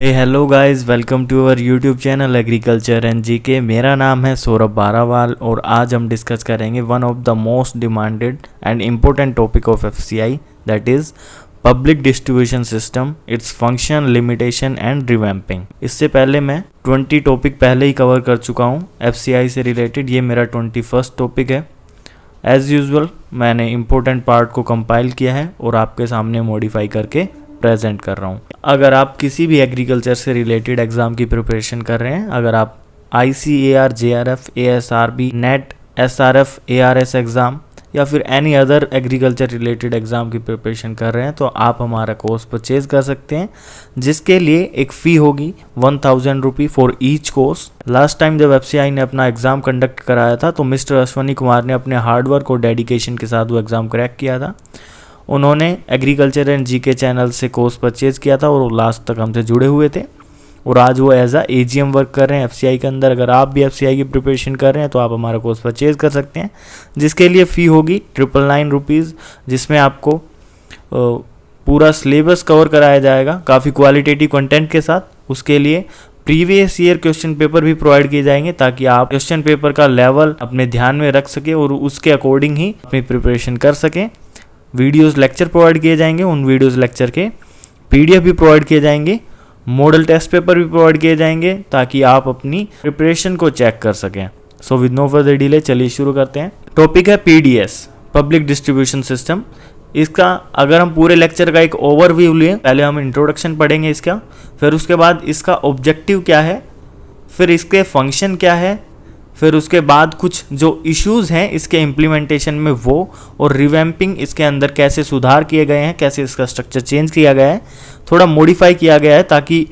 Hello guys, welcome to our YouTube channel agriculture and GK. मेरा नाम है सौरभ बारावाल और आज हम डिस्कस करेंगे one of the most demanded and important topic of FCI, that is public distribution system, its function, limitation and revamping. इससे पहले मैं 20 टॉपिक पहले ही कवर कर चुका हूँ एफसीआई से रिलेटेड। ये मेरा 21st टॉपिक है। एज़ यूजुअल मैंने इम्पोर्टेंट पार्ट को कंपाइल किया है और आपके सामने मॉडिफाई करके प्रेजेंट कर रहा हूँ। अगर आप किसी भी एग्रीकल्चर से रिलेटेड एग्ज़ाम की प्रिपरेशन कर रहे हैं, अगर आप ICAR, JRF, ASRB, net, SRF, ARS exam या फिर any other agriculture related exam की प्रिपरेशन कर रहे हैं तो आप हमारा कोर्स परचेज कर सकते हैं, जिसके लिए एक फ़ी होगी 1000 rupee for each course. Last time जब एफसीआई ने अपना एग्ज़ाम कंडक्ट कराया था तो मिस्टर अश्वनी कुमार ने अपने हार्डवर्क और डेडिकेशन के साथ वो एग्ज़ाम क्रैक किया था। उन्होंने एग्रीकल्चर एंड जीके चैनल से कोर्स परचेज़ किया था और वो लास्ट तक हमसे जुड़े हुए थे और आज वो एज AGM वर्क कर रहे हैं एफसीआई के अंदर। अगर आप भी एफसीआई की प्रिपरेशन कर रहे हैं तो आप हमारा कोर्स परचेज़ कर सकते हैं, जिसके लिए फ़ी होगी 999 रुपीज़, जिसमें आपको पूरा सिलेबस कवर कराया जाएगा काफ़ी क्वालिटेटिव कंटेंट के साथ। उसके लिए प्रीवियस ईयर क्वेश्चन पेपर भी प्रोवाइड किए जाएंगे ताकि आप क्वेश्चन पेपर का लेवल अपने ध्यान में रख सकें और उसके अकॉर्डिंग ही अपनी प्रिपरेशन कर सकें। वीडियोस लेक्चर प्रोवाइड किए जाएंगे, उन वीडियोस लेक्चर के PDF भी प्रोवाइड किए जाएंगे, मॉडल टेस्ट पेपर भी प्रोवाइड किए जाएंगे ताकि आप अपनी प्रिपरेशन को चेक कर सकें। So with no further delay चलिए शुरू करते हैं। टॉपिक है PDS, पब्लिक डिस्ट्रीब्यूशन सिस्टम। इसका अगर हम पूरे लेक्चर का एक ओवरव्यू लें, पहले हम इंट्रोडक्शन पढ़ेंगे इसका, फिर उसके बाद इसका ऑब्जेक्टिव क्या है, फिर इसके फंक्शन क्या है, फिर उसके बाद कुछ जो इश्यूज़ हैं इसके इम्प्लीमेंटेशन में वो, और रिवैम्पिंग इसके अंदर कैसे सुधार किए गए हैं, कैसे इसका स्ट्रक्चर चेंज किया गया है, थोड़ा मॉडिफाई किया गया है ताकि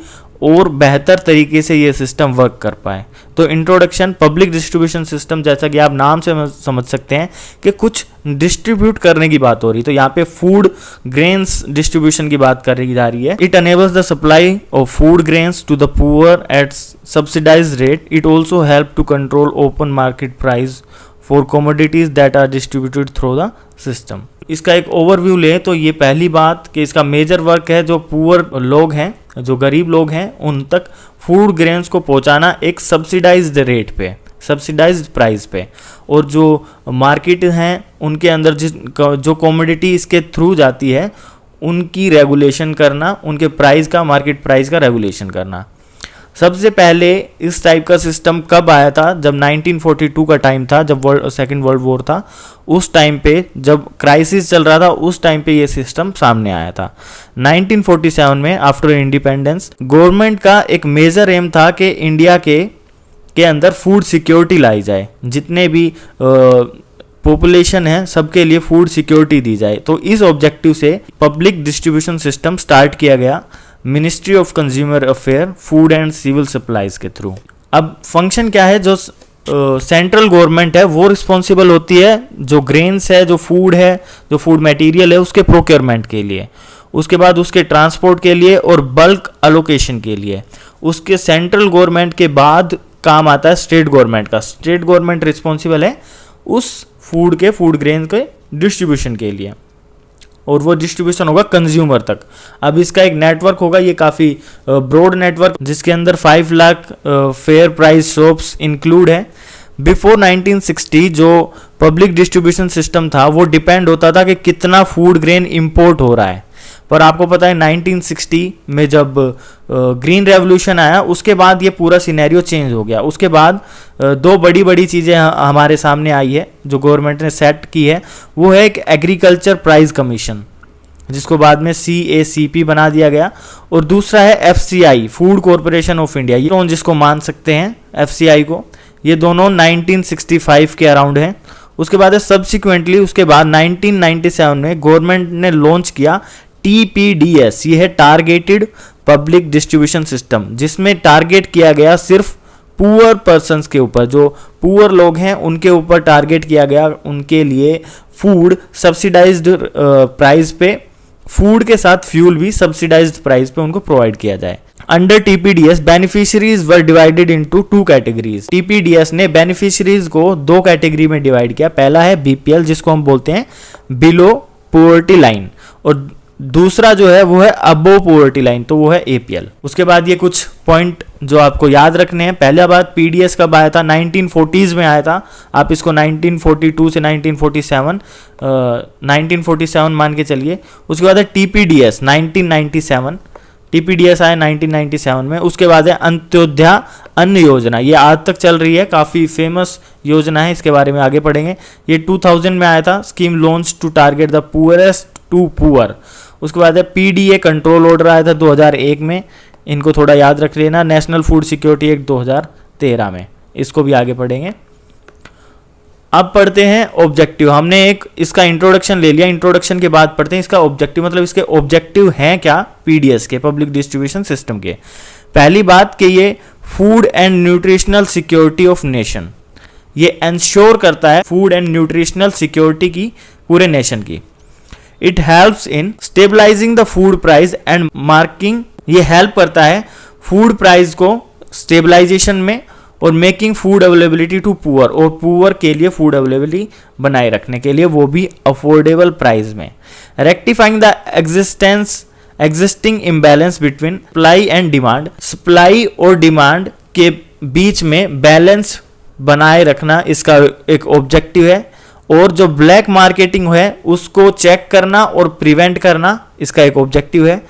और बेहतर तरीके से ये सिस्टम वर्क कर पाए। तो इंट्रोडक्शन, पब्लिक डिस्ट्रीब्यूशन सिस्टम, जैसा कि आप नाम से समझ सकते हैं कि कुछ डिस्ट्रीब्यूट करने की बात हो रही है, तो यहाँ पे फूड ग्रेन्स डिस्ट्रीब्यूशन की बात करी जा रही है। It enables the supply of food grains to the poor at subsidised rate. It also help to control open market price for commodities that are distributed through the system. इसका एक overview लें तो ये पहली बात कि इसका मेजर वर्क है जो पुअर लोग हैं, जो गरीब लोग हैं, उन तक फूड ग्रेन्स को पहुंचाना एक सब्सिडाइज्ड रेट पे, सब्सिडाइज्ड प्राइस पे, और जो मार्केट हैं उनके अंदर जो कमोडिटी इसके थ्रू जाती है उनकी रेगुलेशन करना, उनके प्राइस का, मार्केट प्राइस का रेगुलेशन करना। सबसे पहले इस टाइप का सिस्टम कब आया था? जब 1942 का टाइम था, जब सेकेंड वर्ल्ड वॉर था, उस टाइम पे जब क्राइसिस चल रहा था, उस टाइम पे ये सिस्टम सामने आया था। 1947 में आफ्टर इंडिपेंडेंस गवर्नमेंट का एक मेजर एम था कि इंडिया के अंदर फूड सिक्योरिटी लाई जाए, जितने भी पॉपुलेशन है सबके लिए फूड सिक्योरिटी दी जाए। तो इस ऑब्जेक्टिव से पब्लिक डिस्ट्रीब्यूशन सिस्टम स्टार्ट किया गया ministry of consumer affair, food and civil supplies के थ्रू। अब फंक्शन क्या है? जो सेंट्रल गवर्नमेंट है वो रिस्पॉन्सिबल होती है जो ग्रेन्स है, जो फूड है, जो फूड मटेरियल है, उसके प्रोक्योरमेंट के लिए, उसके बाद उसके ट्रांसपोर्ट के लिए और बल्क अलोकेशन के लिए। उसके सेंट्रल गवर्नमेंट के बाद काम आता है स्टेट गवर्नमेंट का। स्टेट गवर्नमेंट रिस्पॉन्सिबल है उस फूड ग्रेन के डिस्ट्रीब्यूशन के लिए, और वो डिस्ट्रीब्यूशन होगा कंज्यूमर तक। अब इसका एक नेटवर्क होगा, ये काफ़ी ब्रॉड नेटवर्क, जिसके अंदर 5 lakh fair price shops include है। बिफोर 1960 जो पब्लिक डिस्ट्रीब्यूशन सिस्टम था वो डिपेंड होता था कि कितना फूड ग्रेन इंपोर्ट हो रहा है, पर आपको पता है 1960 में जब ग्रीन रेवोल्यूशन आया उसके बाद ये पूरा सिनेरियो चेंज हो गया। उसके बाद 2 बड़ी चीज़ें हमारे सामने आई है जो गवर्नमेंट ने सेट की है। वो है एक एग्रीकल्चर प्राइस कमीशन, जिसको बाद में CACP बना दिया गया, और दूसरा है FCI, food corporation of India, ये जिसको मान सकते हैं FCI को। ये दोनों 1965 के अराउंड हैं। उसके बाद सब्सिक्वेंटली उसके बाद 1997 में गवर्नमेंट ने लॉन्च किया TPDS, ये है टारगेटेड पब्लिक डिस्ट्रीब्यूशन सिस्टम, जिसमें टारगेट किया गया सिर्फ पुअर पर्सन्स के ऊपर, जो पुअर लोग हैं उनके ऊपर टारगेट किया गया। उनके लिए फूड सब्सिडाइज्ड प्राइस पे, फूड के साथ फ्यूल भी सब्सिडाइज्ड प्राइस पे उनको प्रोवाइड किया जाए। Under TPDS beneficiaries were divided into 2 categories. TPDS ने बेनिफिशियरीज को 2 कैटेगरी में डिवाइड किया। पहला है BPL, जिसको हम बोलते हैं बिलो पॉवर्टी लाइन, और दूसरा जो है वो है अबोव पॉवर्टी लाइन, तो वो है एपीएल। उसके बाद ये कुछ पॉइंट जो आपको याद रखने हैं। पहला बात, पीडीएस कब आया था? 1940s में आया था। आप इसको 1942 से 1947 मान के चलिए। उसके बाद है टीपीडीएस 1997, टीपीडीएस आया 1997 में। उसके बाद है अंत्योदया अन्न योजना, ये आज तक चल रही है, काफ़ी फेमस योजना है, इसके बारे में आगे पढ़ेंगे। ये 2000 में आया था, scheme launch to target the poorest to poor. उसके बाद है पीडीए कंट्रोल ऑर्डर आया था 2001 में, इनको थोड़ा याद रख लेना। नेशनल फूड सिक्योरिटी एक्ट 2013 में, इसको भी आगे पढ़ेंगे। अब पढ़ते हैं ऑब्जेक्टिव। हमने एक इसका इंट्रोडक्शन ले लिया, इंट्रोडक्शन के बाद पढ़ते हैं इसका ऑब्जेक्टिव, मतलब इसके ऑब्जेक्टिव हैं क्या पीडीएस के, पब्लिक डिस्ट्रीब्यूशन सिस्टम के। पहली बात कि ये food and nutritional security of nation, ये इंश्योर करता है फूड एंड न्यूट्रिशनल सिक्योरिटी की पूरे नेशन की। It helps in stabilising the food price and marking, ये हेल्प करता है फूड प्राइस को स्टेबलाइजेशन में और making food availability to poor, और पुअर के लिए फूड अवेलेबिलिटी बनाए रखने के लिए, वो भी अफोर्डेबल प्राइस में। Rectifying the existing imbalance between supply and demand, supply और डिमांड के बीच में बैलेंस बनाए रखना इसका एक ऑब्जेक्टिव है। और जो ब्लैक मार्केटिंग है उसको चेक करना और प्रिवेंट करना इसका एक ऑब्जेक्टिव है।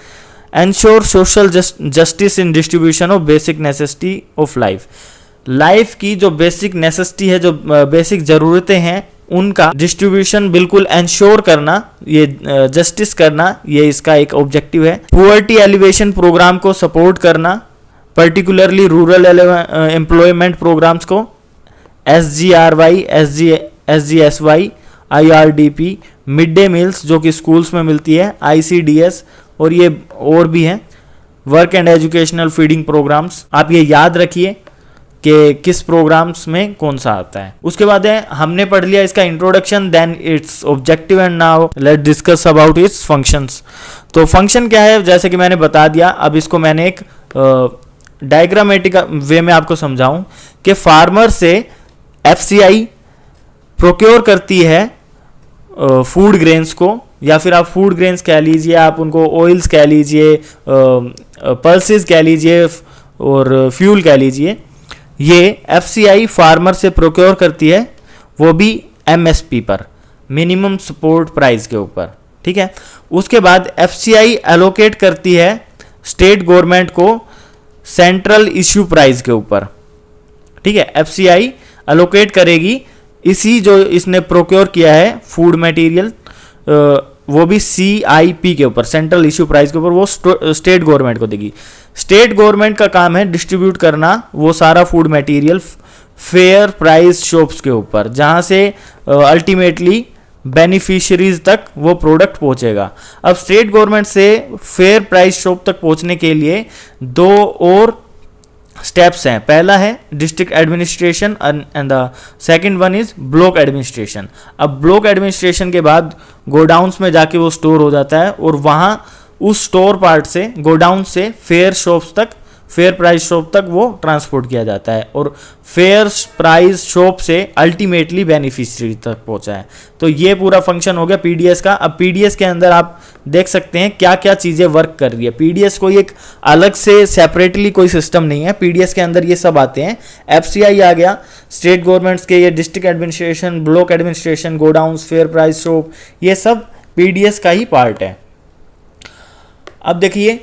Ensure social justice in distribution of basic necessity of life, life की जो बेसिक नेसेसिटी है, जो बेसिक ज़रूरतें हैं, उनका डिस्ट्रीब्यूशन बिल्कुल एंश्योर करना, ये जस्टिस करना, ये इसका एक ऑब्जेक्टिव है। पुअर्टी एलिवेशन प्रोग्राम को सपोर्ट करना, पर्टिकुलरली रूरल एम्प्लॉयमेंट प्रोग्राम्स को, SGRY, SGSY, IRDP, mid day meals जो कि स्कूल्स में मिलती है, ICDS, और ये और भी हैं, work and educational feeding programmes. आप ये याद रखिए कि किस प्रोग्राम्स में कौन सा आता है। उसके बाद है, हमने पढ़ लिया इसका introduction, then its objective, and now let's discuss about its functions. तो फंक्शन क्या है, जैसे कि मैंने बता दिया, अब इसको मैंने एक डायग्रामेटिक वे में आपको समझाऊं कि फार्मर से FCI प्रोक्योर करती है फूड ग्रेन्स को, या फिर आप फूड ग्रेन्स कह लीजिए, आप उनको ऑयल्स कह लीजिए, पल्सेस कह लीजिए, और फ्यूल कह लीजिए। ये FCI फार्मर से प्रोक्योर करती है, वो भी MSP पर, मिनिमम सपोर्ट प्राइस के ऊपर, ठीक है। उसके बाद FCI एलोकेट करती है स्टेट गवर्नमेंट को सेंट्रल इश्यू प्राइस के ऊपर, ठीक है। FCI एलोकेट करेगी इसी जो इसने प्रोक्योर किया है फूड मटेरियल, वो भी CIP के ऊपर, सेंट्रल इश्यू प्राइस के ऊपर, वो स्टेट गवर्नमेंट को देगी। स्टेट गवर्नमेंट का काम है डिस्ट्रीब्यूट करना वो सारा food material fair price shops के ऊपर, जहां से अल्टीमेटली बेनिफिशियरीज तक वो प्रोडक्ट पहुंचेगा। अब स्टेट गवर्नमेंट से फेयर प्राइस शॉप तक पहुंचने के लिए दो और स्टेप्स हैं। पहला है district administration and the second one is block administration. अब ब्लॉक एडमिनिस्ट्रेशन के बाद गोडाउन्स में जाके वो स्टोर हो जाता है, और वहाँ उस स्टोर पार्ट से, गोडाउन से फेयर शॉप्स तक, फेयर प्राइस शॉप तक वो ट्रांसपोर्ट किया जाता है, और फेयर प्राइस शॉप से अल्टीमेटली बेनिफिशियरी तक पहुंचा है। तो ये पूरा फंक्शन हो गया पीडीएस का। अब पीडीएस के अंदर आप देख सकते हैं क्या क्या चीज़ें वर्क कर रही है। पीडीएस कोई एक अलग से सेपरेटली कोई सिस्टम नहीं है, पीडीएस के अंदर ये सब आते हैं। FCI आ गया, स्टेट गवर्नमेंट्स के, ये district administration, block administration, godowns, fair price shop, ये सब पीडीएस का ही पार्ट है। अब देखिए,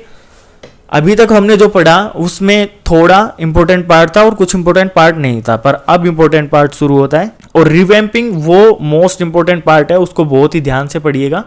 अभी तक हमने जो पढ़ा उसमें थोड़ा इंपॉर्टेंट पार्ट था और कुछ इंपॉर्टेंट पार्ट नहीं था, पर अब इंपॉर्टेंट पार्ट शुरू होता है, और रिवैम्पिंग वो मोस्ट इंपॉर्टेंट पार्ट है, उसको बहुत ही ध्यान से पढ़िएगा,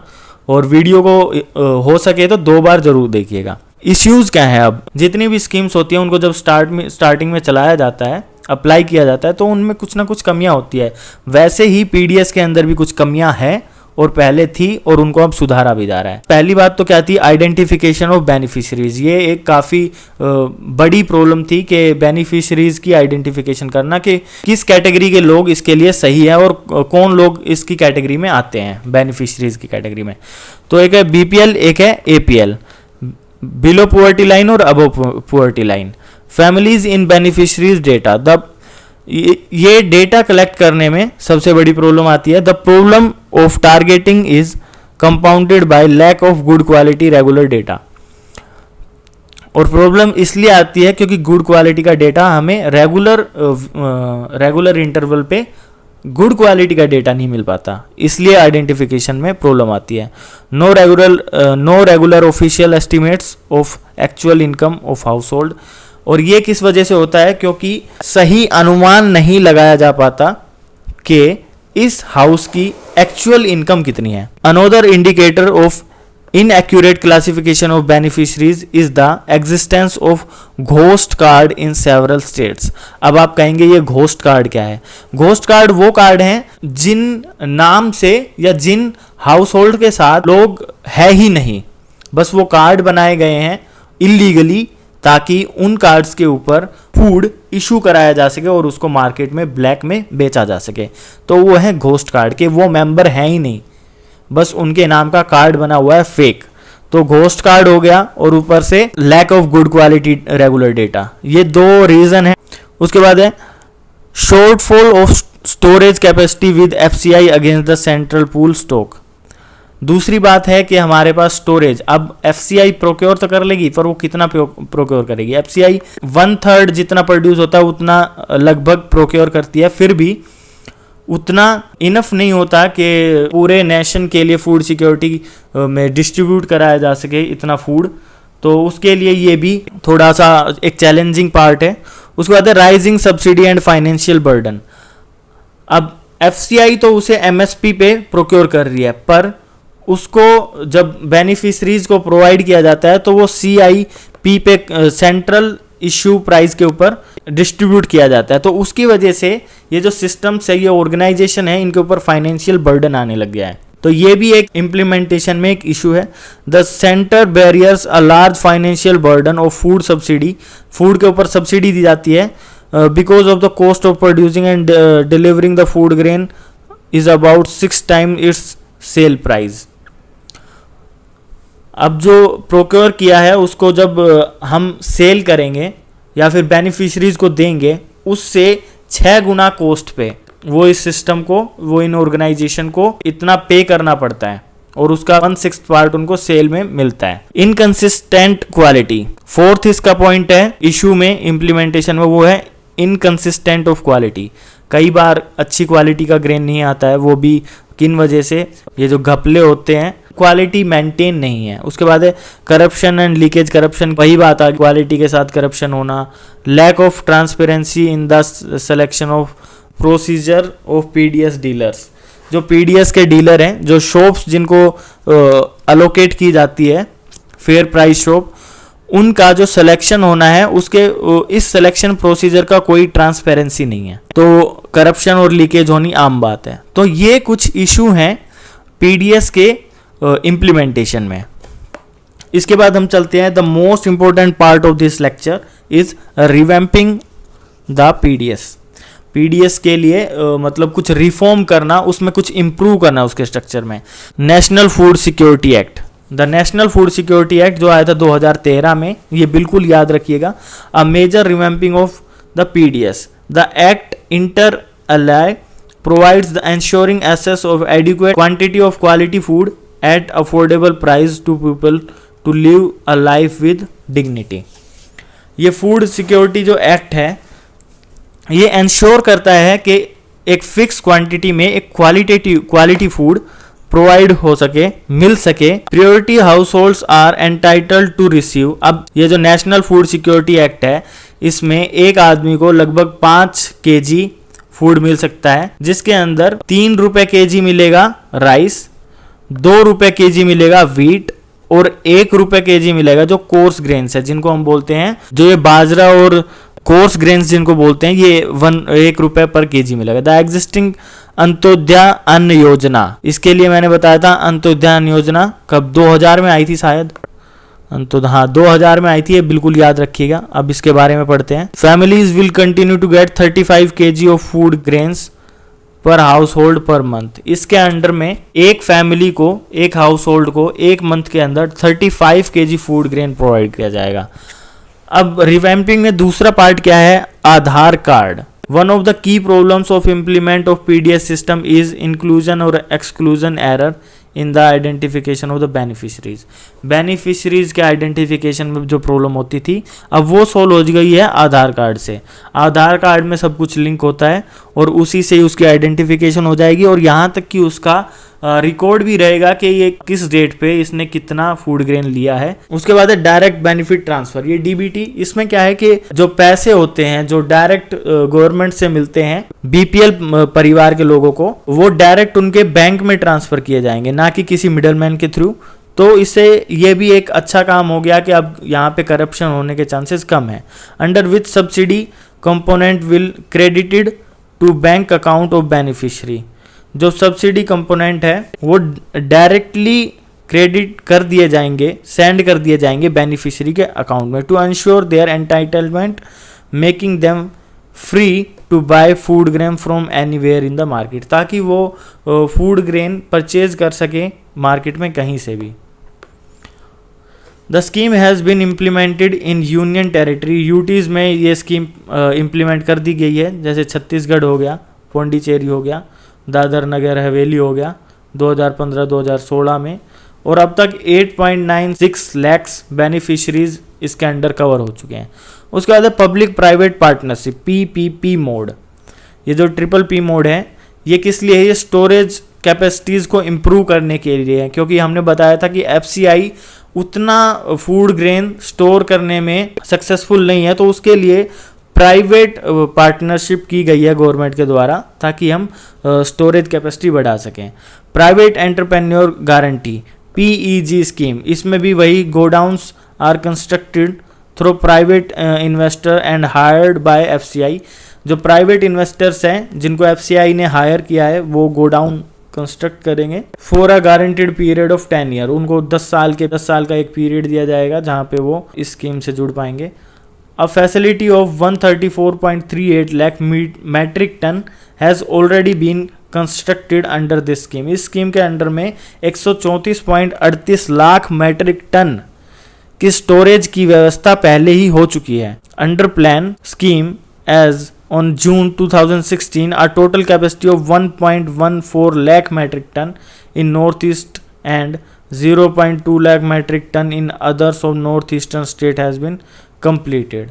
और वीडियो को हो सके तो 2 बार जरूर देखिएगा। इश्यूज क्या है, अब जितनी भी स्कीम्स होती हैं उनको जब स्टार्टिंग में चलाया जाता है, अप्लाई किया जाता है, तो उनमें कुछ ना कुछ कमियां होती है। वैसे ही पीडीएस के अंदर भी कुछ कमियां हैं, और पहले थी, और उनको अब सुधारा भी जा रहा है। पहली बात तो क्या थी, आइडेंटिफिकेशन ऑफ बेनिफिशरीज। ये एक काफ़ी बड़ी प्रॉब्लम थी कि बेनिफिशरीज की आइडेंटिफिकेशन करना, कि किस कैटेगरी के लोग इसके लिए सही है और कौन लोग इसकी कैटेगरी में आते हैं, बेनिफिशरीज की कैटेगरी में। तो एक है BPL, एक है APL, बिलो पुअर्टी लाइन और above poverty line. Families in beneficiaries data, ये डेटा कलेक्ट करने में सबसे बड़ी प्रॉब्लम आती है। The problem of targeting is compounded by lack of good quality regular data. और प्रॉब्लम इसलिए आती है क्योंकि गुड क्वालिटी का डेटा हमें रेगुलर इंटरवल पे गुड क्वालिटी का डेटा नहीं मिल पाता, इसलिए आइडेंटिफिकेशन में प्रॉब्लम आती है। No regular official estimates of actual income of house hold. और ये किस वजह से होता है? क्योंकि सही अनुमान नहीं लगाया जा पाता कि इस हाउस की एक्चुअल इनकम कितनी है। Another indicator of inaccurate classification of beneficiaries is the existence of ghost card in several states। अब आप कहेंगे ये घोस्ट कार्ड क्या है? घोस्ट कार्ड वो कार्ड हैं जिन नाम से या जिन हाउस होल्ड के साथ लोग है ही नहीं, बस वो कार्ड बनाए गए हैं इलीगली ताकि उन कार्ड्स के ऊपर फूड इशू कराया जा सके और उसको मार्केट में ब्लैक में बेचा जा सके। तो वो है घोस्ट कार्ड के, वो मेंबर हैं ही नहीं, बस उनके नाम का कार्ड बना हुआ है फेक। तो घोस्ट कार्ड हो गया और ऊपर से lack of good quality regular data, ये दो रीजन है। उसके बाद है shortfall of storage capacity with FCI against the central pool stock. दूसरी बात है कि हमारे पास स्टोरेज, अब एफसीआई प्रोक्योर तो कर लेगी पर वो कितना प्रोक्योर करेगी? एफसीआई 1/3 जितना प्रोड्यूस होता है उतना लगभग प्रोक्योर करती है, फिर भी उतना इनफ नहीं होता कि पूरे नेशन के लिए फूड सिक्योरिटी में डिस्ट्रीब्यूट कराया जा सके इतना फूड। तो उसके लिए ये भी थोड़ा सा एक चैलेंजिंग पार्ट है। उसके बाद है rising subsidy and financial burden. अब एफसीआई तो उसे एमएसपी पे प्रोक्योर कर रही है, पर उसको जब बेनिफिशरीज को प्रोवाइड किया जाता है तो वो सीआईपी पे सेंट्रल इश्यू प्राइस के ऊपर डिस्ट्रीब्यूट किया जाता है। तो उसकी वजह से ये जो सिस्टम्स है, ये ऑर्गेनाइजेशन है, इनके ऊपर फाइनेंशियल बर्डन आने लग गया है। तो ये भी एक इम्प्लीमेंटेशन में एक इशू है। The centre barriers a large financial burden of food subsidy. Food के ऊपर सब्सिडी दी जाती है because of the cost of producing and delivering the food grain is about 6 times it's sale price. अब जो procure किया है उसको जब हम सेल करेंगे या फिर बेनिफिशरीज को देंगे, उससे 6 गुना कॉस्ट पे वो इस सिस्टम को, वो इन ऑर्गेनाइजेशन को इतना पे करना पड़ता है और उसका 1/6 पार्ट उनको सेल में मिलता है। इनकंसिस्टेंट क्वालिटी, फोर्थ इसका पॉइंट है इशू में इम्प्लीमेंटेशन में, वो है इनकंसिस्टेंट ऑफ क्वालिटी। कई बार अच्छी क्वालिटी का ग्रेन नहीं आता है, वो भी किन वजह से? ये जो घपले होते हैं, क्वालिटी मेंटेन नहीं है। उसके बाद है करप्शन एंड लीकेज। करप्शन, वही बात आ, क्वालिटी के साथ करप्शन होना। Lack of transparency in the selection of procedure of PDS dealers. जो पीडीएस के डीलर हैं, जो शॉप्स जिनको अलोकेट की जाती है फेयर प्राइस शॉप, उनका जो सिलेक्शन होना है उसके इस सिलेक्शन प्रोसीजर का कोई ट्रांसपेरेंसी नहीं है, तो करप्शन और लीकेज होनी आम बात है। तो ये कुछ इशू हैं पीडीएस के इम्प्लीमेंटेशन में। इसके बाद हम चलते हैं the most important part of this lecture is revamping the PDS. PDS के लिए मतलब कुछ रिफॉर्म करना, उसमें कुछ इंप्रूव करना उसके स्ट्रक्चर में। National food security act, the national food security act जो आया था 2013 में, ये बिल्कुल याद रखिएगा। A major revamping of the PDS. The act inter alia provides the ensuring access of adequate quantity of quality food at affordable price to people to live a life with dignity। ये food security जो act है, ये ensure करता है कि एक fix quantity में एक क्वालिटी फूड प्रोवाइड हो सके, मिल सके। Priority households are entitled to receive. अब ये जो नेशनल फूड सिक्योरिटी एक्ट है, इसमें एक आदमी को लगभग 5 kg फूड मिल सकता है, जिसके अंदर 3 रुपए केजी मिलेगा राइस, 2 रुपए केजी मिलेगा व्हीट और 1 रुपए केजी मिलेगा जो कोर्स ग्रेन्स है, जिनको हम बोलते हैं, जो ये बाजरा और कोर्स ग्रेन्स जिनको बोलते हैं, ये 1 रुपए पर केजी मिलेगा। द एग्जिस्टिंग अंत्योदय अन्न योजना, इसके लिए मैंने बताया था अंत्योदय अन्न योजना कब 2000 में आई थी शायद, तो हाँ 2000 में आई थी, ये बिल्कुल याद रखिएगा। अब इसके बारे में पढ़ते हैं। Families will continue to get 35 kg of food grains per household per month. इसके अंडर में एक फैमिली को, एक हाउस होल्ड को एक मंथ के अंदर 35 kg फूड ग्रेन प्रोवाइड किया जाएगा। अब रिवैम्पिंग में दूसरा पार्ट क्या है? Aadhaar card. One of the key problems of implement of PDS system is inclusion और exclusion error in the identification of the beneficiaries. Beneficiaries के आइडेंटिफिकेशन में जो प्रॉब्लम होती थी अब वो सॉल्व हो गई है आधार कार्ड से। आधार कार्ड में सब कुछ लिंक होता है और उसी से ही उसकी आइडेंटिफिकेशन हो जाएगी और यहाँ तक कि उसका रिकॉर्ड भी रहेगा कि ये किस डेट पे इसने कितना फूड ग्रेन लिया है। उसके बाद है डायरेक्ट बेनिफिट ट्रांसफर, ये डीबीटी। इसमें क्या है कि जो पैसे होते हैं जो डायरेक्ट गवर्नमेंट से मिलते हैं बीपीएल परिवार के लोगों को, वो डायरेक्ट उनके बैंक में ट्रांसफर किए जाएंगे, ना कि किसी मिडलमैन के थ्रू। तो इससे ये भी एक अच्छा काम हो गया कि अब यहाँ पे करप्शन होने के चांसेस कम है। Under which subsidy component will credited to bank account of beneficiary, जो सब्सिडी कंपोनेंट है वो डायरेक्टली क्रेडिट कर दिए जाएंगे, सेंड कर दिए जाएंगे बेनिफिशियरी के अकाउंट में, to ensure their entitlement making them free to buy food grain from anywhere in the market, ताकि वो फूड ग्रेन परचेज कर सके मार्केट में कहीं से भी। The scheme has been implemented in union territory, UTs में ये स्कीम इम्प्लीमेंट कर दी गई है, जैसे छत्तीसगढ़ हो गया, पौंडीचेरी हो गया, दादर नगर हवेली हो गया 2015-2016 में, और अब तक 8.96 लाख बेनिफिशरीज इसके अंडर कवर हो चुके हैं। उसके बाद है public private partnership, PPP mode. ये जो ट्रिपल पी मोड है ये किस लिए है? ये स्टोरेज कैपेसिटीज़ को इम्प्रूव करने के लिए है, क्योंकि हमने बताया था कि एफसीआई उतना फूड ग्रेन स्टोर करने में सक्सेसफुल नहीं है, तो उसके लिए प्राइवेट पार्टनरशिप की गई है गवर्नमेंट के द्वारा, ताकि हम स्टोरेज कैपेसिटी बढ़ा सकें। Private entrepreneur guarantee, PEG scheme, इसमें भी वही godowns are constructed through private investor and hired by FCI. जो प्राइवेट इन्वेस्टर्स हैं जिनको एफसीआई ने हायर किया है वो गोडाउन कंस्ट्रक्ट करेंगे for a guaranteed period of 10 year. उनको 10 साल का एक पीरियड दिया जाएगा जहां पे वो इस स्कीम से जुड़ पाएंगे। A facility of 134.38 lakh metric ton has already been constructed under this scheme. इस स्कीम के अंडर में 134.38 लाख मैट्रिक टन की स्टोरेज की व्यवस्था पहले ही हो चुकी है। Under plan scheme as on June 2016 a total capacity of 1.14 lakh metric ton in northeast and 0.2 lakh metric ton in others of northeastern state has been completed.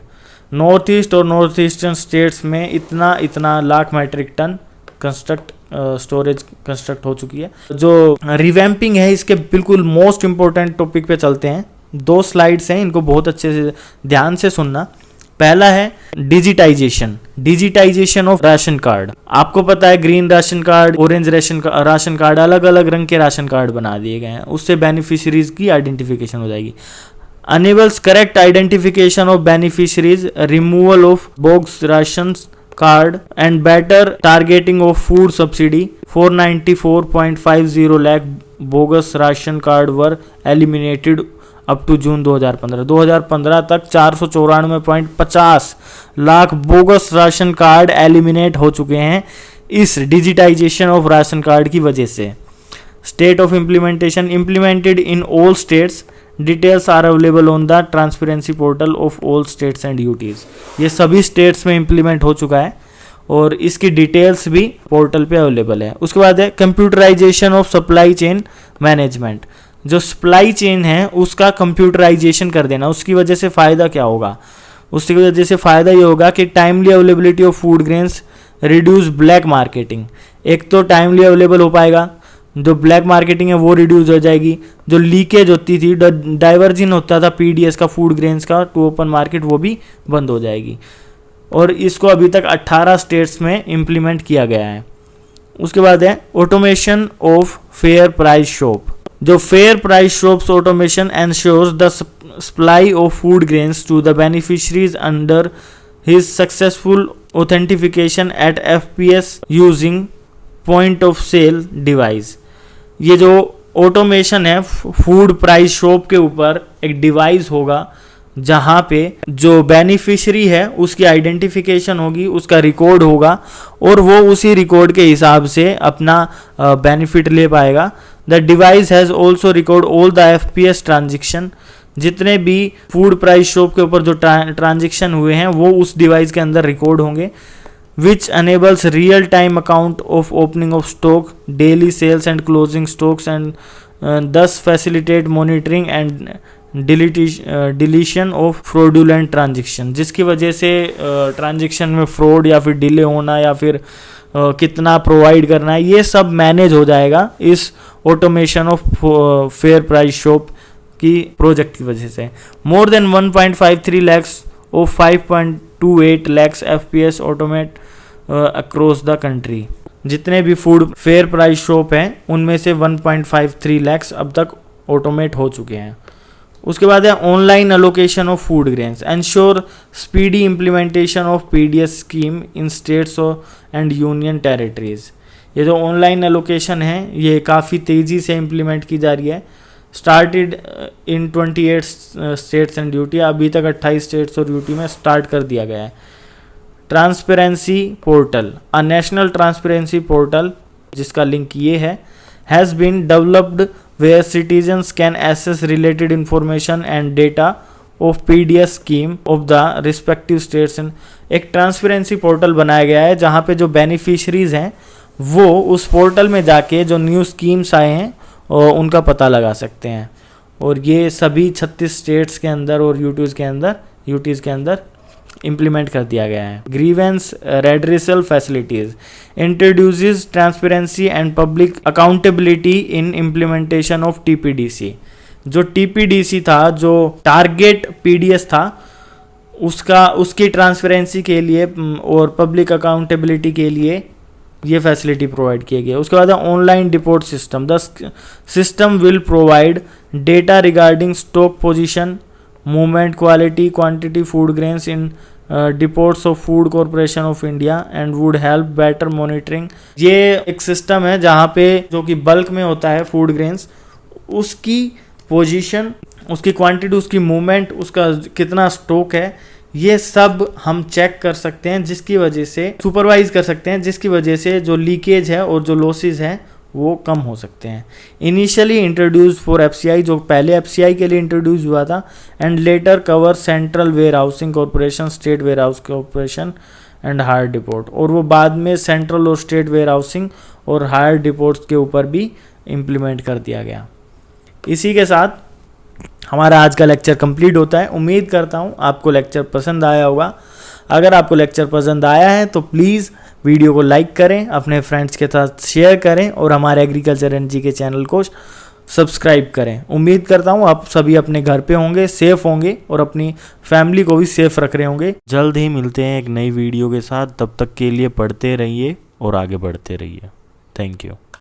North east और north eastern states में इतना lakh metric tonne storage construct हो चुकी है। जो revamping है इसके बिल्कुल मोस्ट इंपॉर्टेंट टॉपिक पे चलते हैं। 2 स्लाइड्स हैं, इनको बहुत अच्छे से ध्यान से सुनना। पहला है डिजिटाइजेशन ऑफ राशन कार्ड। आपको पता है green ration card, orange ration card, अलग अलग रंग के राशन कार्ड बना दिए गए हैं, उससे बेनिफिशियरीज की आइडेंटिफिकेशन हो जाएगी। enables correct identification of beneficiaries, removal of bogus rations card and better targeting of food subsidy. 494.50 lakh bogus ration card were eliminated up to June 2015 तक 494.50 lakh bogus ration card eliminate हो चुके हैं इस digitisation of ration card की वजह से। State of implementation, implemented in all states, details are available on the transparency portal of all states and UTs. ये सभी स्टेट्स में इम्प्लीमेंट हो चुका है और इसकी डिटेल्स भी पोर्टल पे अवेलेबल है। उसके बाद है computerisation of supply chain management. जो सप्लाई चेन है उसका कंप्यूटराइजेशन कर देना। उसकी वजह से फ़ायदा क्या होगा? उसकी वजह से फ़ायदा ये होगा कि timely availability of food grains, reduce black marketing. एक तो टाइमली अवेलेबल हो पाएगा, जो ब्लैक मार्केटिंग है वो रिड्यूस हो जाएगी, जो लीकेज होती थी, डाइवर्जन होता था पीडीएस का फूड ग्रेन्स का टू ओपन मार्केट, वो भी बंद हो जाएगी। और इसको अभी तक 18 स्टेट्स में इम्प्लीमेंट किया गया है। उसके बाद है automation of fair price shop. जो fair price shops automation ensures the supply of food grains to the beneficiaries under his successful authentification at FPS using point of sale device. ये जो ऑटोमेशन है, फूड प्राइस शॉप के ऊपर एक device होगा जहाँ पे जो बेनिफिशरी है उसकी आइडेंटिफिकेशन होगी, उसका रिकॉर्ड होगा और वो उसी रिकॉर्ड के हिसाब से अपना बेनिफिट ले पाएगा। The device has also record all the FPS transaction. जितने भी फूड प्राइस शॉप के ऊपर जो ट्रांजेक्शन हुए हैं वो उस डिवाइस के अंदर रिकॉर्ड होंगे। which enables real time account of opening of stock, daily sales and closing stocks, and thus facilitate monitoring and deletion of fraudulent transaction, जिसकी वजह से ट्रांजेक्शन में फ्रॉड या फिर डिले होना या फिर कितना प्रोवाइड करना है, ये सब मैनेज हो जाएगा इस automation of fair price shop की प्रोजेक्ट की वजह से। More than 1.53 lakhs of 5.28 lakhs FPS automate across the country. जितने भी फूड फेयर प्राइस शॉप हैं उनमें से 1.53 lakhs अब तक ऑटोमेट हो चुके हैं। उसके बाद है online allocation of food grains, ensure speedy implementation of PDS scheme in states and union territories. ये जो ऑनलाइन एलोकेशन है ये काफ़ी तेज़ी से इम्प्लीमेंट की जा रही है। Started in 28 states and UT, अभी तक 28 स्टेट्स और यूटी में स्टार्ट कर दिया गया है। Transparency portal, a national transparency portal जिसका लिंक ये है, has been developed where citizens can access related information and data of PDS scheme of the respective states। एक ट्रांसपेरेंसी पोर्टल बनाया गया है जहाँ पे जो बेनिफिशरीज हैं वो उस पोर्टल में जाके जो न्यू स्कीम्स आए हैं और उनका पता लगा सकते हैं। और ये सभी 36 स्टेट्स के अंदर और यूटीज़ के अंदर इम्प्लीमेंट कर दिया गया है। Grievance redressal facilities introduces transparency and public accountability in implementation of TPDC. जो टीपीडीसी था, जो टारगेट पीडीएस था, उसकी ट्रांसपेरेंसी के लिए और पब्लिक अकाउंटेबिलिटी के लिए ये फैसिलिटी प्रोवाइड किए गए। उसके बाद online deport system, the system will provide data regarding stock position, movement, quality, quantity food grains in deports of food corporation of India and would help better monitoring. ये एक system है जहाँ पे जो कि बल्क में होता है फूड ग्रेन्स, उसकी पोजीशन, उसकी क्वांटिटी, उसकी मूवमेंट, उसका कितना स्टॉक है, ये सब हम चेक कर सकते हैं, जिसकी वजह से सुपरवाइज कर सकते हैं, जिसकी वजह से जो लीकेज है और जो लॉसेज हैं वो कम हो सकते हैं। इनिशियली इंट्रोड्यूस फॉर एफसीआई, जो पहले एफसीआई के लिए इंट्रोड्यूस हुआ था, and later cover central warehousing corporation, state warehouse corporation and hire depot. और वो बाद में सेंट्रल और स्टेट वेयर हाउसिंग और हायर डिपोर्ट्स के ऊपर भी इम्प्लीमेंट कर दिया गया। इसी के साथ हमारा आज का लेक्चर कंप्लीट होता है। उम्मीद करता हूँ आपको लेक्चर पसंद आया होगा। अगर आपको लेक्चर पसंद आया है तो प्लीज़ वीडियो को लाइक करें, अपने फ्रेंड्स के साथ शेयर करें और हमारे एग्रीकल्चर एंड जीके चैनल को सब्सक्राइब करें। उम्मीद करता हूँ आप सभी अपने घर पे होंगे, सेफ होंगे और अपनी फैमिली को भी सेफ रख रहे होंगे। जल्द ही मिलते हैं एक नई वीडियो के साथ, तब तक के लिए पढ़ते रहिए और आगे बढ़ते रहिए। Thank you.